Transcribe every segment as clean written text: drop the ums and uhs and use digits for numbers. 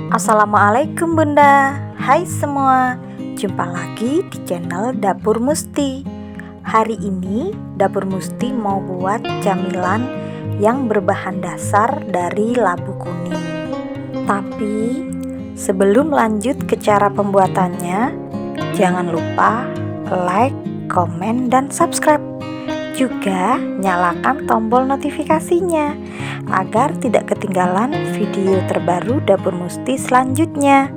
Assalamualaikum Bunda. Hai semua, jumpa lagi di channel Dapur Musti. Hari ini Dapur Musti mau buat camilan yang berbahan dasar dari labu kuning. Tapi sebelum lanjut ke cara pembuatannya, jangan lupa like, komen, dan subscribe. Juga nyalakan tombol notifikasinya agar tidak ketinggalan video terbaru Dapur Musti selanjutnya.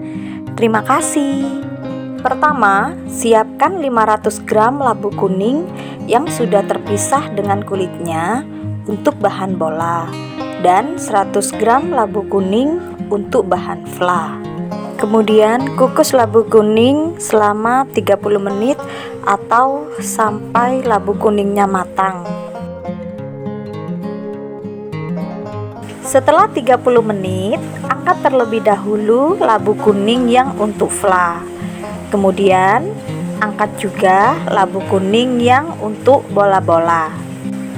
Terima kasih. Pertama, siapkan 500 gram labu kuning yang sudah terpisah dengan kulitnya untuk bahan bola dan 100 gram labu kuning untuk bahan fla. Kemudian kukus labu kuning selama 30 menit atau sampai labu kuningnya matang. Setelah 30 menit, angkat terlebih dahulu labu kuning yang untuk fla. Kemudian, angkat juga labu kuning yang untuk bola-bola.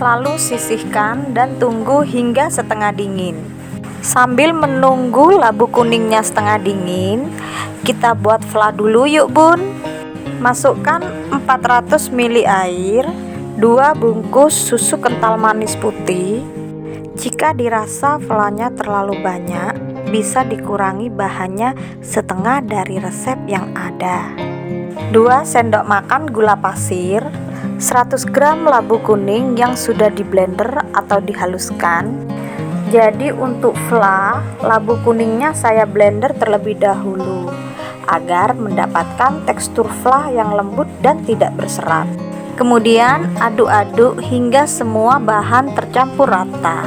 Lalu sisihkan dan tunggu hingga setengah dingin. Sambil menunggu labu kuningnya setengah dingin, kita buat fla dulu yuk Bun. Masukkan 400 ml air, 2 bungkus susu kental manis putih. Jika dirasa flanya terlalu banyak, bisa dikurangi bahannya setengah dari resep yang ada. 2 sendok makan gula pasir, 100 gram labu kuning yang sudah di blender atau dihaluskan. Jadi untuk fla, labu kuningnya saya blender terlebih dahulu agar mendapatkan tekstur fla yang lembut dan tidak berserat. Kemudian aduk-aduk hingga semua bahan tercampur rata.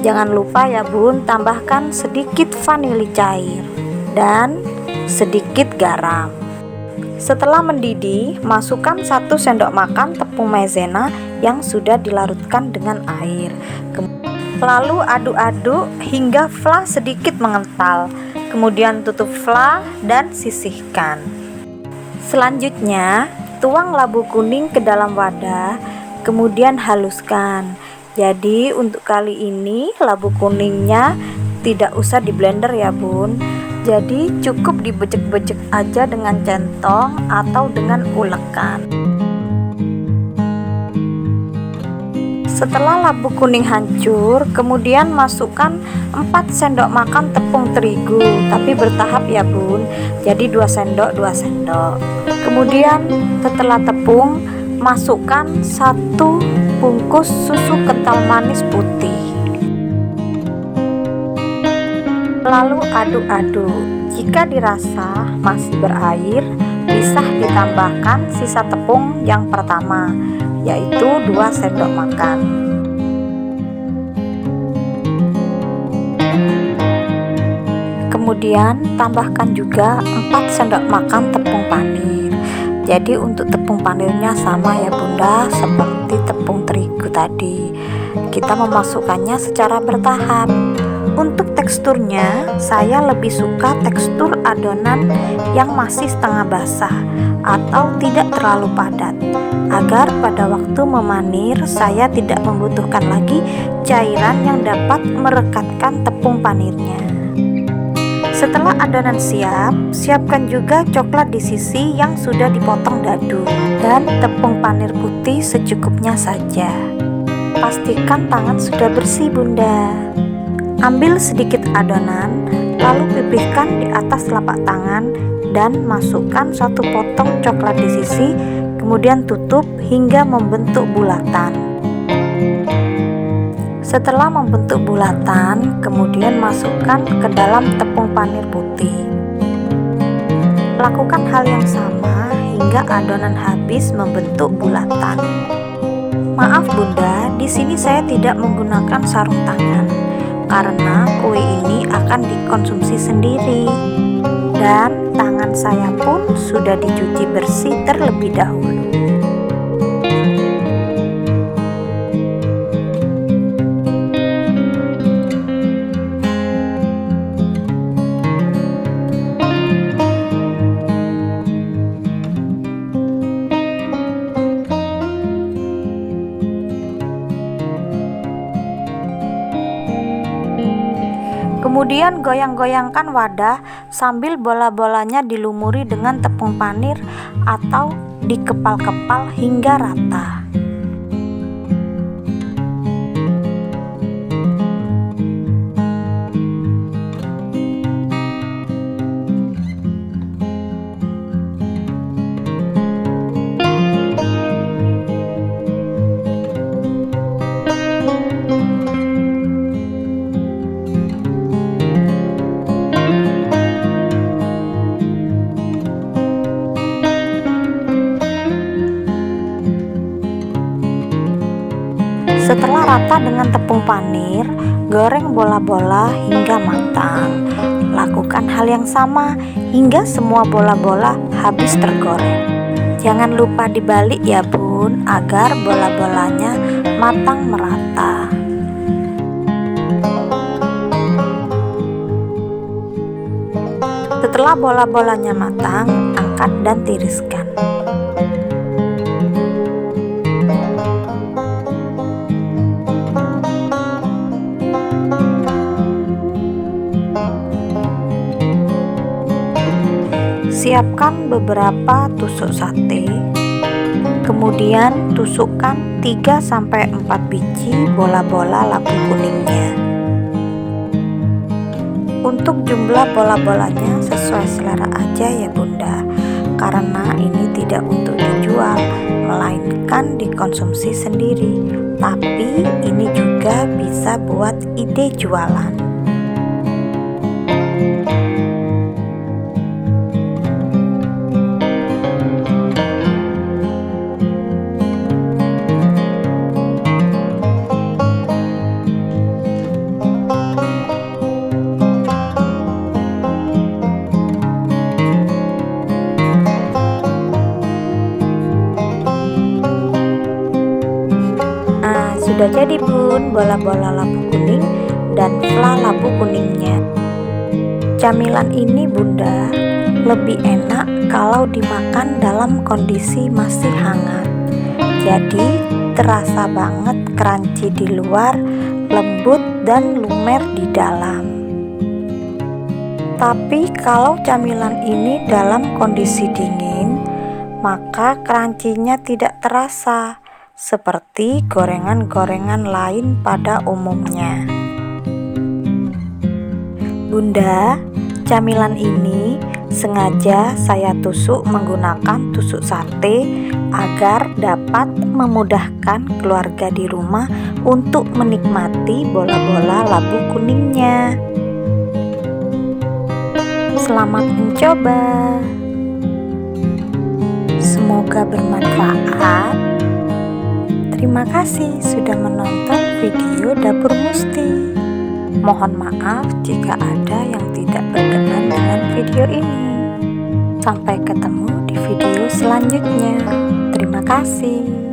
Jangan lupa ya Bun, tambahkan sedikit vanili cair dan sedikit garam. Setelah mendidih, masukkan 1 sendok makan tepung maizena yang sudah dilarutkan dengan air. Lalu aduk-aduk hingga fla sedikit mengental. Kemudian tutup fla dan sisihkan. Selanjutnya, tuang labu kuning ke dalam wadah, kemudian haluskan. Jadi untuk kali ini labu kuningnya tidak usah di blender ya Bun. Jadi cukup dibejek-bejek aja dengan centong atau dengan ulekan. Setelah labu kuning hancur, kemudian masukkan 4 sendok makan tepung terigu, tapi bertahap ya Bun. Jadi 2 sendok, 2 sendok. Kemudian setelah tepung, masukkan 1 bungkus susu kental manis putih. Lalu aduk-aduk. Jika dirasa masih berair, bisa ditambahkan sisa tepung yang pertama, yaitu 2 sendok makan. Kemudian tambahkan juga 4 sendok makan tepung panir. Jadi untuk tepung panirnya sama ya Bunda seperti tepung terigu tadi. Kita memasukkannya secara bertahap. Untuk teksturnya, saya lebih suka tekstur adonan yang masih setengah basah atau tidak terlalu padat, agar pada waktu memanir saya tidak membutuhkan lagi cairan yang dapat merekatkan tepung panirnya. Setelah adonan siap, siapkan juga coklat di sisi yang sudah dipotong dadu dan tepung panir putih secukupnya saja. Pastikan tangan sudah bersih Bunda. Ambil sedikit adonan, lalu pipihkan di atas telapak tangan dan masukkan 1 potong coklat di sisi, kemudian tutup hingga membentuk bulatan. Setelah membentuk bulatan, kemudian masukkan ke dalam tepung panir putih. Lakukan hal yang sama hingga adonan habis membentuk bulatan. Maaf Bunda, di sini saya tidak menggunakan sarung tangan karena kue ini akan dikonsumsi sendiri. Dan tangan saya pun sudah dicuci bersih terlebih dahulu. Kemudian goyang-goyangkan wadah sambil bola-bolanya dilumuri dengan tepung panir atau dikepal-kepal hingga rata. Setelah rata dengan tepung panir, goreng bola-bola hingga matang. Lakukan hal yang sama hingga semua bola-bola habis tergoreng. Jangan lupa dibalik ya bun, agar bola-bolanya matang merata. Setelah bola-bolanya matang, angkat dan tiriskan. Siapkan beberapa tusuk sate, kemudian tusukkan 3-4 biji bola-bola labu kuningnya. Untuk jumlah bola-bolanya sesuai selera aja ya bunda, karena ini tidak untuk dijual, melainkan dikonsumsi sendiri. Tapi ini juga bisa buat ide jualan. Sudah jadi bun bola-bola labu kuning dan fla labu kuningnya. Camilan ini bunda lebih enak kalau dimakan dalam kondisi masih hangat. Jadi terasa banget crunchy di luar, lembut dan lumer di dalam. Tapi kalau camilan ini dalam kondisi dingin, maka crunchy-nya tidak terasa seperti gorengan-gorengan lain pada umumnya. Bunda, camilan ini sengaja saya tusuk menggunakan tusuk sate agar dapat memudahkan keluarga di rumah untuk menikmati bola-bola labu kuningnya. Selamat mencoba. Semoga bermanfaat. Terima kasih sudah menonton video Dapur Musti. Mohon maaf jika ada yang tidak berkenan dengan video ini. Sampai ketemu di video selanjutnya. Terima kasih.